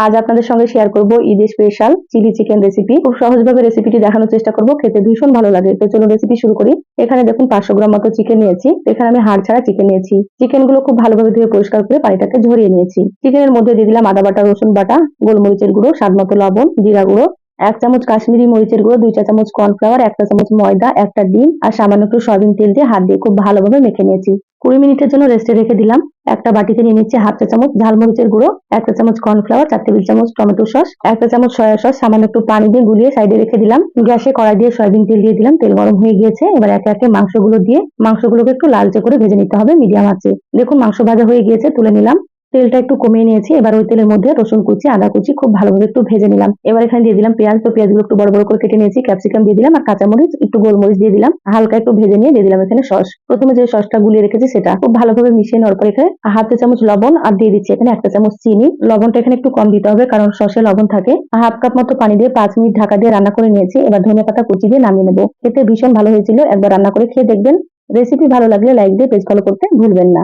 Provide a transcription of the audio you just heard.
আজ আপনাদের সঙ্গে শেয়ার করব ঈদের স্পেশাল চিলি চিকেন রেসিপি। খুব সহজভাবে রেসিপিটি দেখানোর চেষ্টা করব, খেতে ভীষণ ভালো লাগে। তো চলো রেসিপি শুরু করি। এখানে দেখুন 500 গ্রাম মতো চিকেন নিয়েছি। এখানে আমি হাড় ছাড়া চিকেন নিয়েছি। চিকেন গুলো খুব ভালোভাবে ধুয়ে পরিষ্কার করে পানিটাকে ঝরিয়ে নিয়েছি। চিকেনের মধ্যে দিয়ে দিলাম আদা বাটা, রসুন বাটা, গোলমরিচের গুঁড়ো, স্বাদ মতো লবণ, জিরা গুঁড়ো, 1 চামচ কাশ্মীরি মরিচের গুঁড়ো, 2 চা চামচ কর্নফ্লাওয়ার, 1 চা চামচ ময়দা, একটা ডিম আর সামান্য একটু সয়াবিন তেল দিয়ে হাত দিয়ে খুব ভালোভাবে মেখে নিয়েছি। 20 মিনিটের জন্য রেস্টে রেখে দিলাম। একটা বাটিতে নিয়ে নিচ্ছি 1/2 চা চামচ ঝালমরিচের গুঁড়ো, 1 চা চামচ কর্নফ্লাওয়ার, 4 টেবিল চামচ টমেটো সস, 1 চা চামচ সয়া সস, সামান্য একটু পানি দিয়ে গুলিয়ে সাইডে রেখে দিলাম। গ্যাসে কড়াই দিয়ে সয়াবিন তেল দিয়ে দিলাম। তেল গরম হয়ে গিয়েছে। এবার একে একে মাংসগুলো দিয়ে মাংসগুলোকে একটু লালচে করে ভেজে নিতে হবে মিডিয়াম আঁচে। দেখুন মাংস ভাজা হয়ে গিয়েছে, তুলে নিলাম। তেলটা একটু কমিয়ে নিয়েছি। এবার ওই তেলের মধ্যে রসুন কুচি, আদা কুচি খুব ভালোভাবে একটু ভেজে নিলাম। এবার এখানে দিয়ে দিলাম পেঁয়াজ। তো পেঁয়াজগুলো একটু বড় বড় করে কেটে নিয়েছি। ক্যাপসিকাম দিয়ে দিলাম আর কাঁচামরিচ, একটু গোলমরিচ দিয়ে দিলাম। হালকা একটু ভেজে নিয়ে দিয়ে দিলাম এখানে সস। প্রথমে যে সসটা গুলিয়ে রেখেছি সেটা খুব ভালোভাবে মিশিয়ে নেওয়ার পর এখানে 1/2 চা চামচ লবণ আর দিয়ে দিচ্ছি এখানে 1 চা চামচ চিনি। লবণটা এখানে একটু কম দিতে হবে কারণ সসে লবণ থাকে। 1/2 কাপ মতো পানি দিয়ে 5 মিনিট ঢাকা দিয়ে রান্না করে নিয়েছি। এবার ধনেপাতা কুচি দিয়ে নামিয়ে নেবো। খেতে ভীষণ ভালো হয়েছিল। একবার রান্না করে খেয়ে দেখবেন। রেসিপি ভালো লাগলে লাইক দিয়ে পেজ ফলো করতে ভুলবেন না।